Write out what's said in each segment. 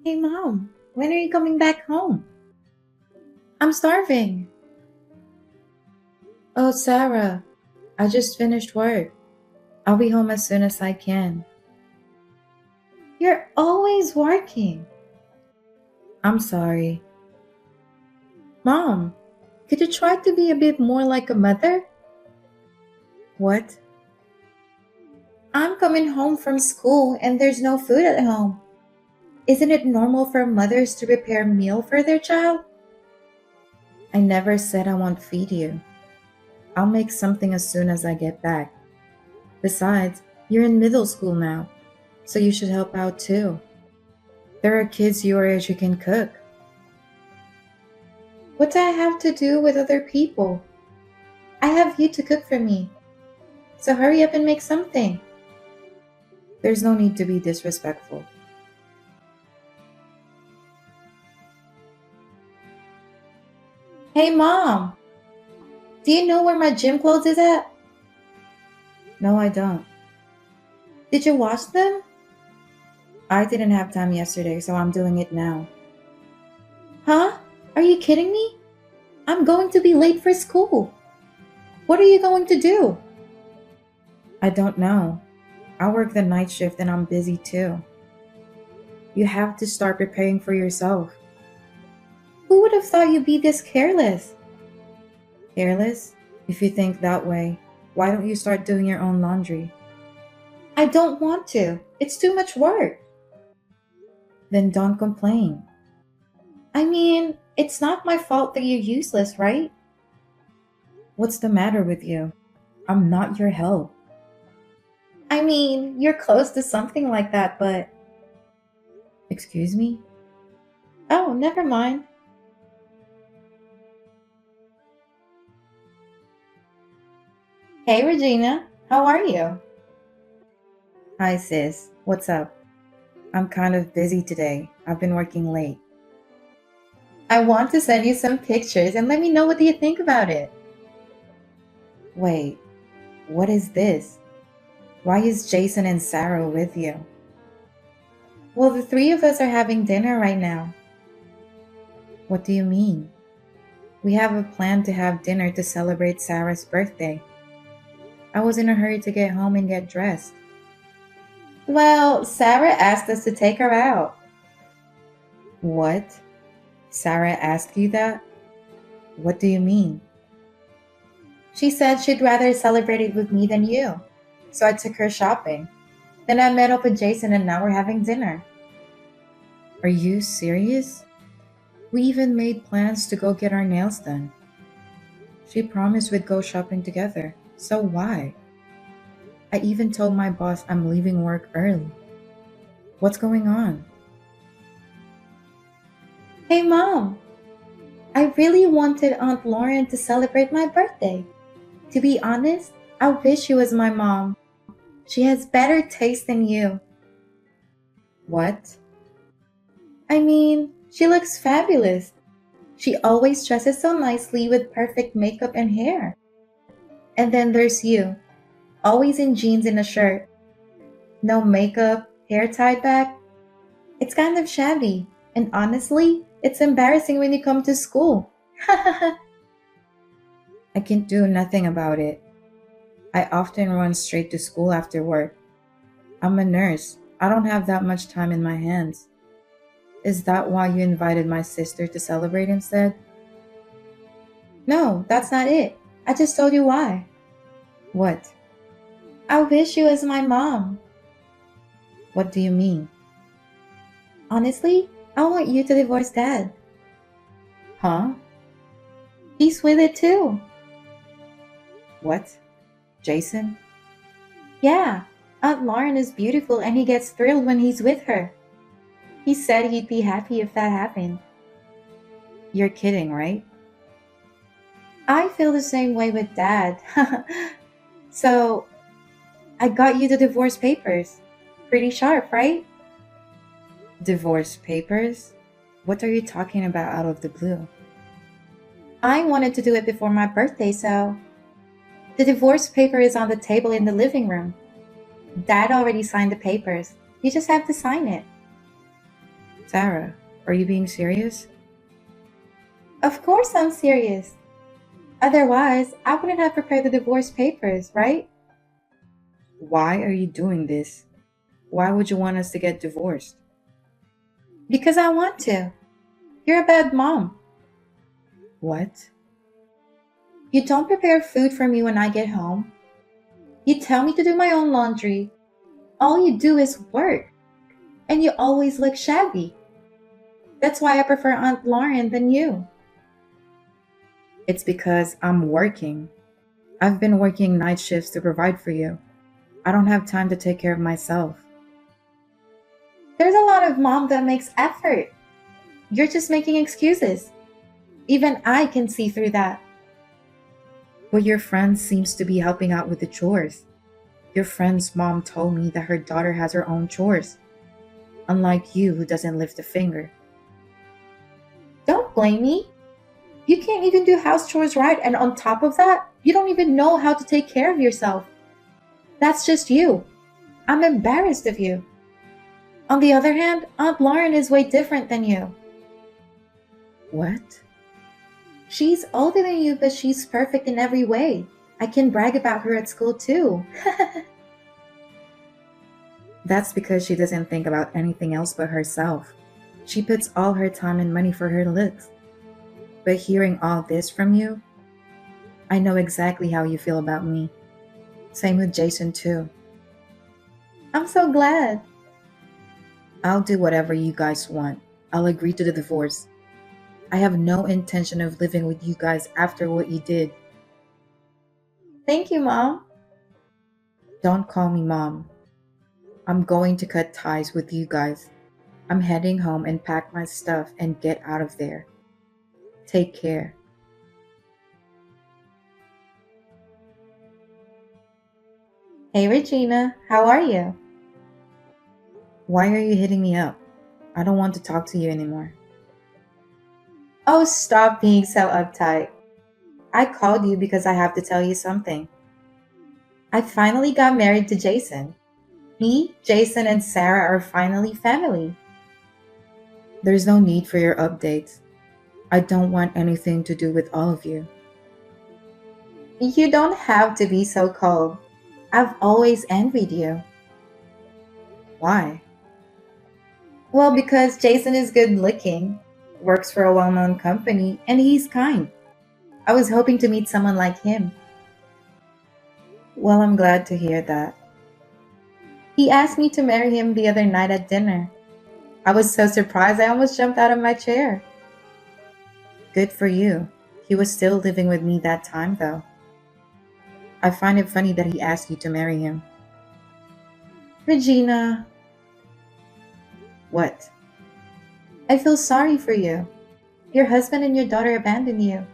Hey mom, when are you coming back home? I'm starving. Oh, Sarah, I just finished work. I'll be home as soon as I can. You're always working. I'm sorry. Mom, could you try to be a bit more like a mother? What? I'm coming home from school and there's no food at home. Isn't it normal for mothers to prepare a meal for their child? I never said I won't feed you. I'll make something as soon as I get back. Besides, you're in middle school now, so you should help out too. There are kids your age who can cook. What do I have to do with other people? I have you to cook for me, so hurry up and make something. There's no need to be disrespectful. Hey mom, do you know where my gym clothes is at? No, I don't. Did you wash them? I didn't have time yesterday, so I'm doing it now. Huh? Are you kidding me? I'm going to be late for school. What are you going to do? I don't know. I work the night shift and I'm busy too. You have to start preparing for yourself. Who would have thought you'd be this careless? Careless? If you think that way, why don't you start doing your own laundry? I don't want to. It's too much work. Then don't complain. I mean, it's not my fault that you're useless, right? What's the matter with you? I'm not your help. I mean, you're close to something like that, but. Excuse me? Oh, never mind. Hey, Regina. How are you? Hi, sis. What's up? I'm kind of busy today. I've been working late. I want to send you some pictures and let me know what you think about it. Wait, what is this? Why is Jason and Sarah with you? Well, the three of us are having dinner right now. What do you mean? We have a plan to have dinner to celebrate Sarah's birthday. I was in a hurry to get home and get dressed. Well, Sarah asked us to take her out. What? Sarah asked you that? What do you mean? She said she'd rather celebrate it with me than you. So I took her shopping. Then I met up with Jason and now we're having dinner. Are you serious? We even made plans to go get our nails done. She promised we'd go shopping together. So why? I even told my boss I'm leaving work early. What's going on? Hey mom, I really wanted Aunt Lauren to celebrate my birthday. To be honest, I wish she was my mom. She has better taste than you. What? I mean, she looks fabulous. She always dresses so nicely with perfect makeup and hair. And then there's you, always in jeans and a shirt. No makeup, hair tied back. It's kind of shabby. And honestly, it's embarrassing when you come to school. I can do nothing about it. I often run straight to school after work. I'm a nurse. I don't have that much time in my hands. Is that why you invited my sister to celebrate instead? No, that's not it. I just told you why. What? I wish you was my mom. What do you mean? Honestly, I want you to divorce dad. Huh? He's with it too. What? Jason? Yeah, Aunt Lauren is beautiful and he gets thrilled when he's with her. He said he'd be happy if that happened. You're kidding, right? I feel the same way with dad. So, I got you the divorce papers. Pretty sharp, right? Divorce papers? What are you talking about out of the blue? I wanted to do it before my birthday, so. The divorce paper is on the table in the living room. Dad already signed the papers. You just have to sign it. Sarah, are you being serious? Of course I'm serious. Otherwise, I wouldn't have prepared the divorce papers, right? Why are you doing this? Why would you want us to get divorced? Because I want to. You're a bad mom. What? You don't prepare food for me when I get home. You tell me to do my own laundry. All you do is work. And you always look shabby. That's why I prefer Aunt Lauren than you. It's because I'm working. I've been working night shifts to provide for you. I don't have time to take care of myself. There's a lot of mom that makes effort. You're just making excuses. Even I can see through that. But your friend seems to be helping out with the chores. Your friend's mom told me that her daughter has her own chores, unlike you who doesn't lift a finger. Don't blame me. You can't even do house chores right, and on top of that, you don't even know how to take care of yourself. That's just you. I'm embarrassed of you. On the other hand, Aunt Lauren is way different than you. What? She's older than you, but she's perfect in every way. I can brag about her at school too. That's because she doesn't think about anything else but herself. She puts all her time and money for her looks. But hearing all this from you, I know exactly how you feel about me. Same with Jason, too. I'm so glad. I'll do whatever you guys want. I'll agree to the divorce. I have no intention of living with you guys after what you did. Thank you, Mom. Don't call me mom. I'm going to cut ties with you guys. I'm heading home and pack my stuff and get out of there. Take care. Hey, Regina. How are you? Why are you hitting me up? I don't want to talk to you anymore. Oh, stop being so uptight. I called you because I have to tell you something. I finally got married to Jason. Me, Jason, and Sarah are finally family. There's no need for your updates. I don't want anything to do with all of you. You don't have to be so cold. I've always envied you. Why? Well, because Jason is good looking, works for a well known company, and he's kind. I was hoping to meet someone like him. Well, I'm glad to hear that. He asked me to marry him the other night at dinner. I was so surprised I almost jumped out of my chair. Good for you. He was still living with me that time, though. I find it funny that he asked you to marry him. Regina, What? I feel sorry for you. Your husband and your daughter abandoned you.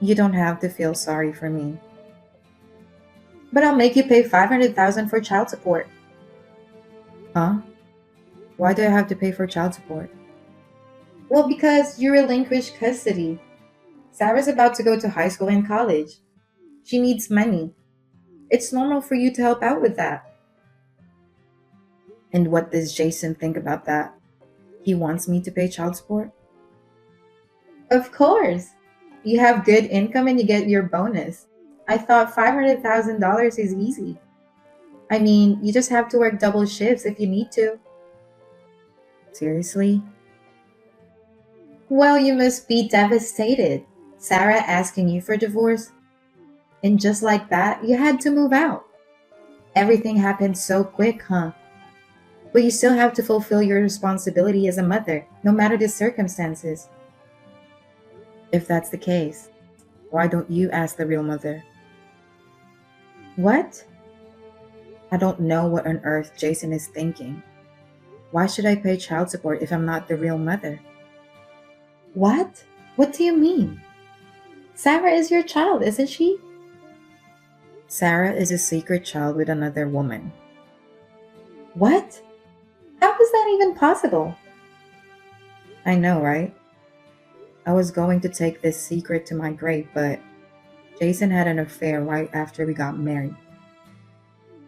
You don't have to feel sorry for me. But I'll make you pay 500,000 for child support. Huh? Why do I have to pay for child support? Well, because you relinquished custody. Sarah's about to go to high school and college. She needs money. It's normal for you to help out with that. And what does Jason think about that? He wants me to pay child support? Of course. You have good income and you get your bonus. I thought $500,000 is easy. I mean, you just have to work double shifts if you need to. Seriously? Well, you must be devastated. Sarah asking you for divorce. And just like that, you had to move out. Everything happened so quick, huh? But you still have to fulfill your responsibility as a mother, no matter the circumstances. If that's the case, why don't you ask the real mother? What? I don't know what on earth Jason is thinking. Why should I pay child support if I'm not the real mother? What? What do you mean? Sarah is your child, isn't she? Sarah is a secret child with another woman. What? How is that even possible? I know, right? I was going to take this secret to my grave, but Jason had an affair right after we got married.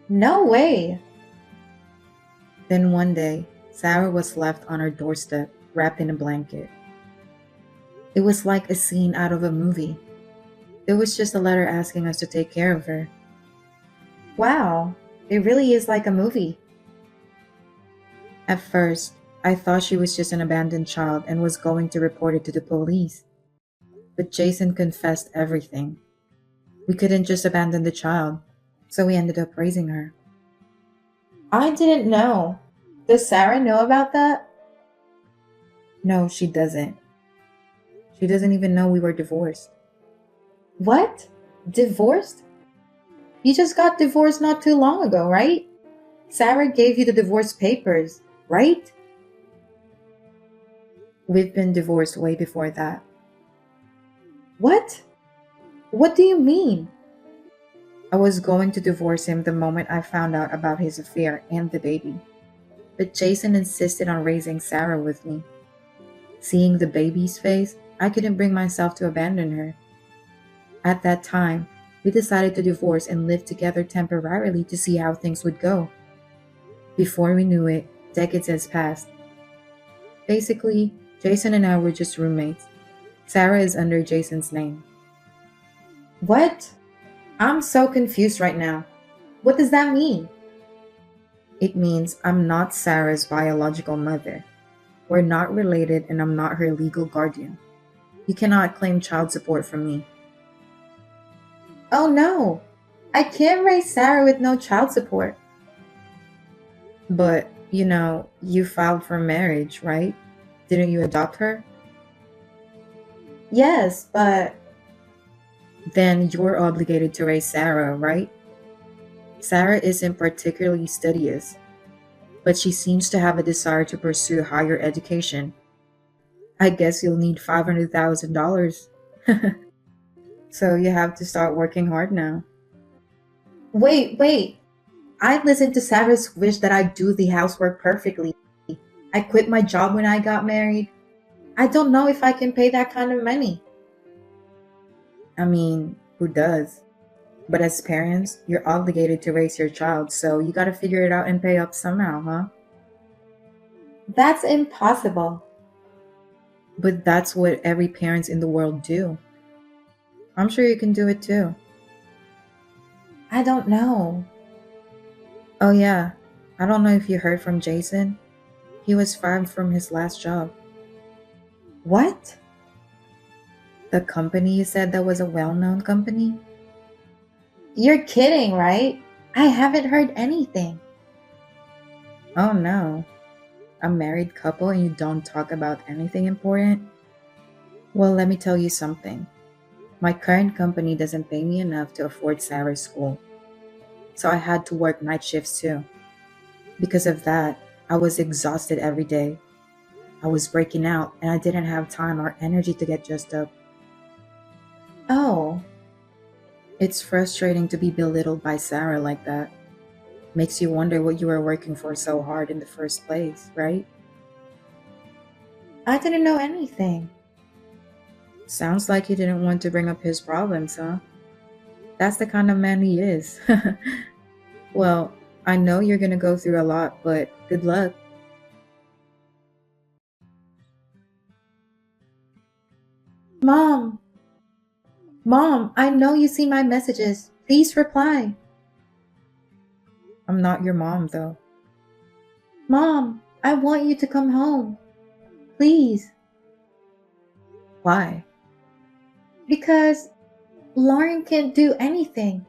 No way. Then one day, Sarah was left on her doorstep, wrapped in a blanket. It was like a scene out of a movie. There was just a letter asking us to take care of her. Wow, it really is like a movie. At first, I thought she was just an abandoned child and was going to report it to the police. But Jason confessed everything. We couldn't just abandon the child, so we ended up raising her. I didn't know. Does Sarah know about that? No, she doesn't. She doesn't even know we were divorced. What? Divorced? You just got divorced not too long ago, right? Sarah gave you the divorce papers, right? We've been divorced way before that. What? What do you mean? I was going to divorce him the moment I found out about his affair and the baby. But Jason insisted on raising Sarah with me. Seeing the baby's face, I couldn't bring myself to abandon her. At that time, we decided to divorce and live together temporarily to see how things would go. Before we knew it, decades has passed. Basically, Jason and I were just roommates. Sarah is under Jason's name. What? I'm so confused right now. What does that mean? It means I'm not Sarah's biological mother. We're not related and I'm not her legal guardian. You cannot claim child support from me. Oh no, I can't raise Sarah with no child support. But, you filed for marriage, right? Didn't you adopt her? Yes, but Then you're obligated to raise Sarah, right? Sarah isn't particularly studious, but she seems to have a desire to pursue higher education. I guess you'll need $500,000. So you have to start working hard now. wait. I listened to Sarah's wish that I do the housework perfectly. I quit my job when I got married. I don't know if I can pay that kind of money. I mean, who does? But as parents, you're obligated to raise your child, so you gotta figure it out and pay up somehow, huh? That's impossible. But that's what every parents in the world do. I'm sure you can do it too. I don't know. Oh yeah, I don't know if you heard from Jason. He was fired from his last job. What? The company you said that was a well-known company? You're kidding, right? I haven't heard anything. Oh no. A married couple and you don't talk about anything important? Well, let me tell you something. My current company doesn't pay me enough to afford Sarah's school. So I had to work night shifts too. Because of that, I was exhausted every day. I was breaking out and I didn't have time or energy to get dressed up. Oh, It's frustrating to be belittled by Sarah like that. Makes you wonder what you were working for so hard in the first place, right? I didn't know anything. Sounds like he didn't want to bring up his problems, huh? That's the kind of man he is. Well, I know you're gonna go through a lot, but good luck. Mom, Mom, I know you see my messages. Please reply. I'm not your mom, though. Mom, I want you to come home. Please. Why? Because Lauren can't do anything.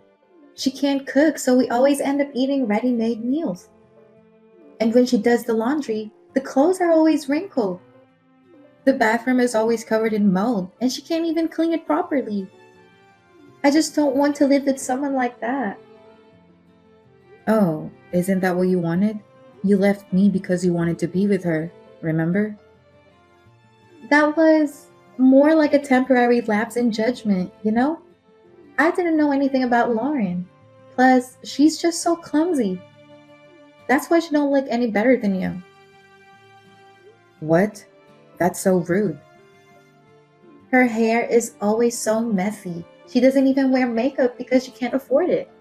She can't cook, so we always end up eating ready made meals. And when she does the laundry, the clothes are always wrinkled. The bathroom is always covered in mold, and she can't even clean it properly. I just don't want to live with someone like that. Oh, isn't that what you wanted? You left me because you wanted to be with her, remember? That was more like a temporary lapse in judgment, you know? I didn't know anything about Lauren. Plus, she's just so clumsy. That's why she don't look any better than you. What? That's so rude. Her hair is always so messy. She doesn't even wear makeup because she can't afford it.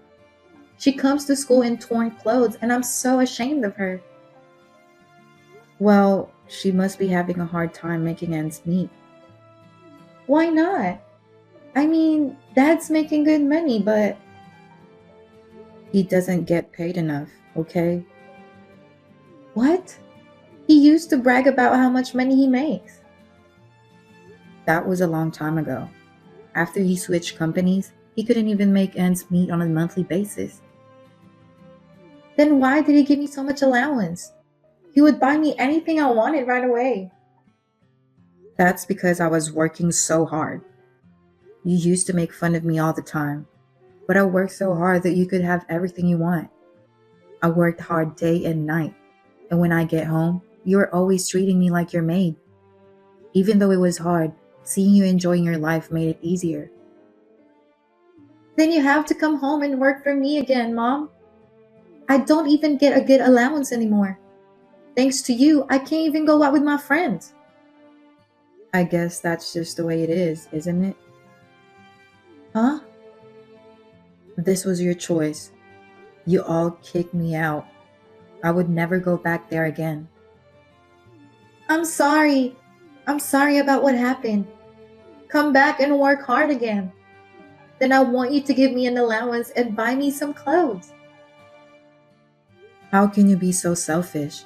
She comes to school in torn clothes, and I'm so ashamed of her. Well, she must be having a hard time making ends meet. Why not? I mean, Dad's making good money, but He doesn't get paid enough, okay? what? He used to brag about how much money he makes. That was a long time ago. After he switched companies, he couldn't even make ends meet on a monthly basis. Then why did he give me so much allowance? He would buy me anything I wanted right away. That's because I was working so hard. You used to make fun of me all the time, but I worked so hard that you could have everything you want. I worked hard day and night, and when I get home, you are always treating me like your maid. Even though it was hard, seeing you enjoying your life made it easier. Then you have to come home and work for me again, Mom. I don't even get a good allowance anymore. Thanks to you, I can't even go out with my friends. I guess that's just the way it is, isn't it? Huh? This was your choice. You all kicked me out. I would never go back there again. I'm sorry. I'm sorry about what happened. Come back and work hard again. Then I want you to give me an allowance and buy me some clothes. How can you be so selfish?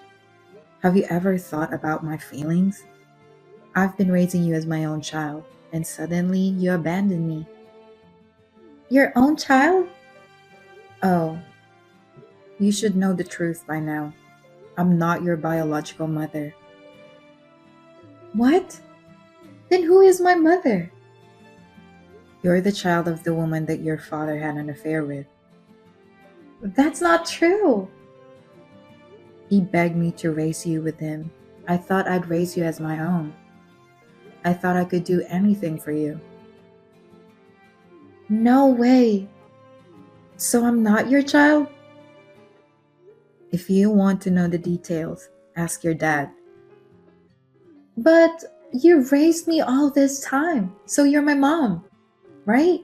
Have you ever thought about my feelings? I've been raising you as my own child, and suddenly you abandoned me. Your own child? Oh, you should know the truth by now. I'm not your biological mother. What? Then who is my mother? You're the child of the woman that your father had an affair with. That's not true. He begged me to raise you with him. I thought I'd raise you as my own. I thought I could do anything for you. No way. So I'm not your child? If you want to know the details, ask your dad. But you raised me all this time, so you're my mom, right?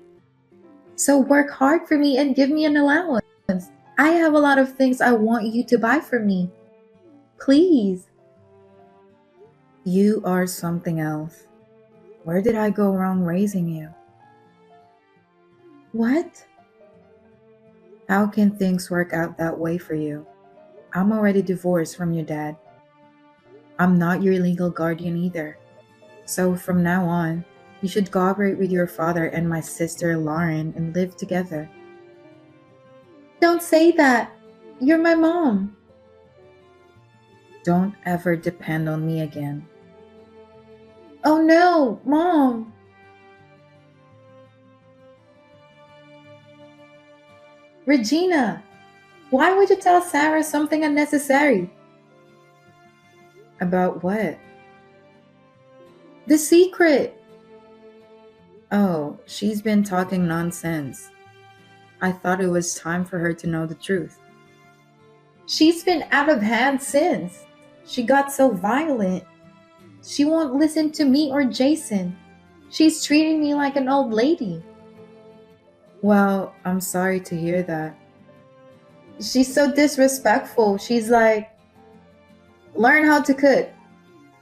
So work hard for me and give me an allowance. I have a lot of things I want you to buy for me. Please. You are something else. Where did I go wrong raising you? What? How can things work out that way for you? I'm already divorced from your dad. I'm not your legal guardian either. So from now on, you should cooperate with your father and my sister Lauren and live together. Don't say that. You're my mom. Don't ever depend on me again. Oh no, Mom. Regina, why would you tell Sarah something unnecessary? About what? The secret. Oh, she's been talking nonsense. I thought it was time for her to know the truth. She's been out of hand since. She got so violent. She won't listen to me or Jason. She's treating me like an old lady. Well, I'm sorry to hear that. She's so disrespectful. She's like, learn how to cook,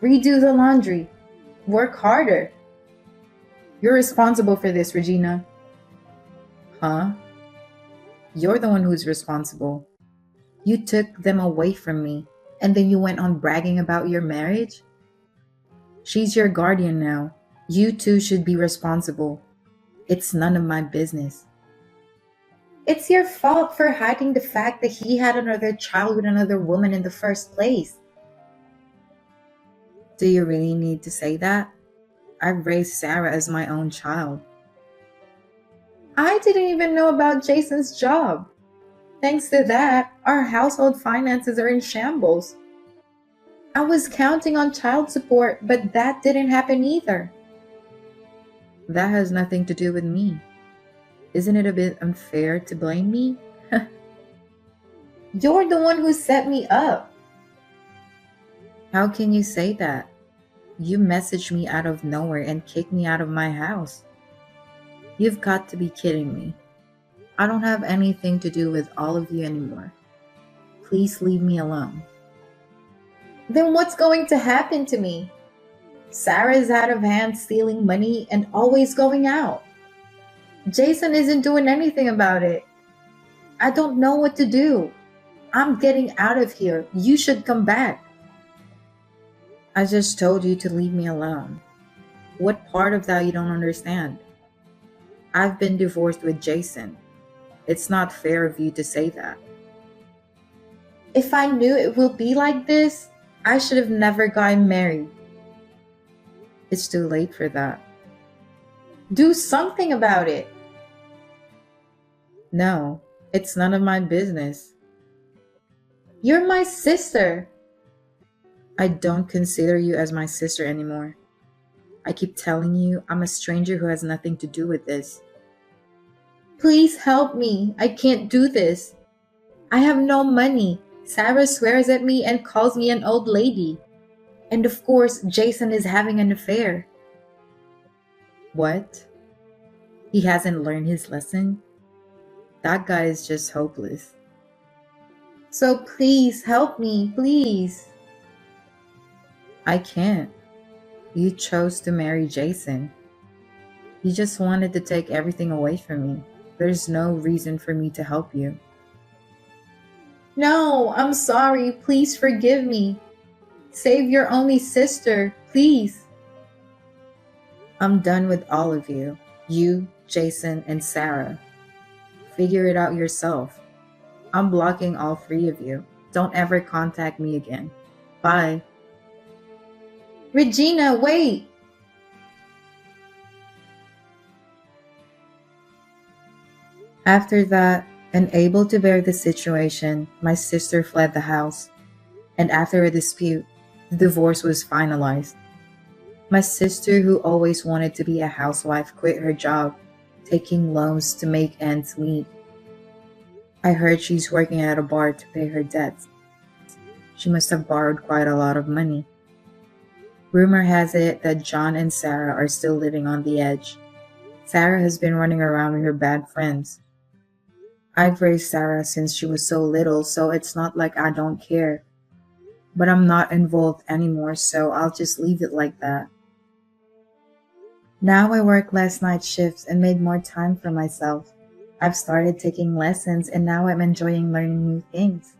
redo the laundry, work harder. You're responsible for this, Regina. Huh? You're the one who's responsible. You took them away from me, and then you went on bragging about your marriage? She's your guardian now. You two should be responsible. It's none of my business. It's your fault for hiding the fact that he had another child with another woman in the first place. Do you really need to say that? I've raised Sarah as my own child. I didn't even know about Jason's job. Thanks to that, our household finances are in shambles. I was counting on child support, but that didn't happen either. That has nothing to do with me. Isn't it a bit unfair to blame me? You're the one who set me up. How can you say that? You messaged me out of nowhere and kicked me out of my house. You've got to be kidding me. I don't have anything to do with all of you anymore. Please leave me alone. Then what's going to happen to me? Sarah's out of hand stealing money and always going out. Jason isn't doing anything about it. I don't know what to do. I'm getting out of here. You should come back. I just told you to leave me alone. What part of that you don't understand? I've been divorced with Jason. It's not fair of you to say that. If I knew it would be like this, I should have never gotten married. It's too late for that. Do something about it. No, it's none of my business. You're my sister. I don't consider you as my sister anymore. I keep telling you I'm a stranger who has nothing to do with this. Please help me. I can't do this. I have no money. Sarah swears at me and calls me an old lady. And of course, Jason is having an affair. What? He hasn't learned his lesson? That guy is just hopeless. So please help me, please. I can't. You chose to marry Jason. You just wanted to take everything away from me. There's no reason for me to help you. No, I'm sorry. Please forgive me. Save your only sister, please. I'm done with all of you. You, Jason, and Sarah. Figure it out yourself. I'm blocking all three of you. Don't ever contact me again. Bye. Regina, wait! After that, unable to bear the situation, my sister fled the house. And after a dispute, the divorce was finalized. My sister, who always wanted to be a housewife, quit her job, taking loans to make ends meet. I heard she's working at a bar to pay her debts. She must have borrowed quite a lot of money. Rumor has it that John and Sarah are still living on the edge. Sarah has been running around with her bad friends. I've raised Sarah since she was so little, so it's not like I don't care. But I'm not involved anymore, so I'll just leave it like that. Now I work less night shifts and made more time for myself. I've started taking lessons and now I'm enjoying learning new things.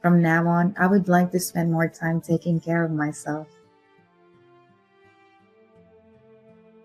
From now on, I would like to spend more time taking care of myself.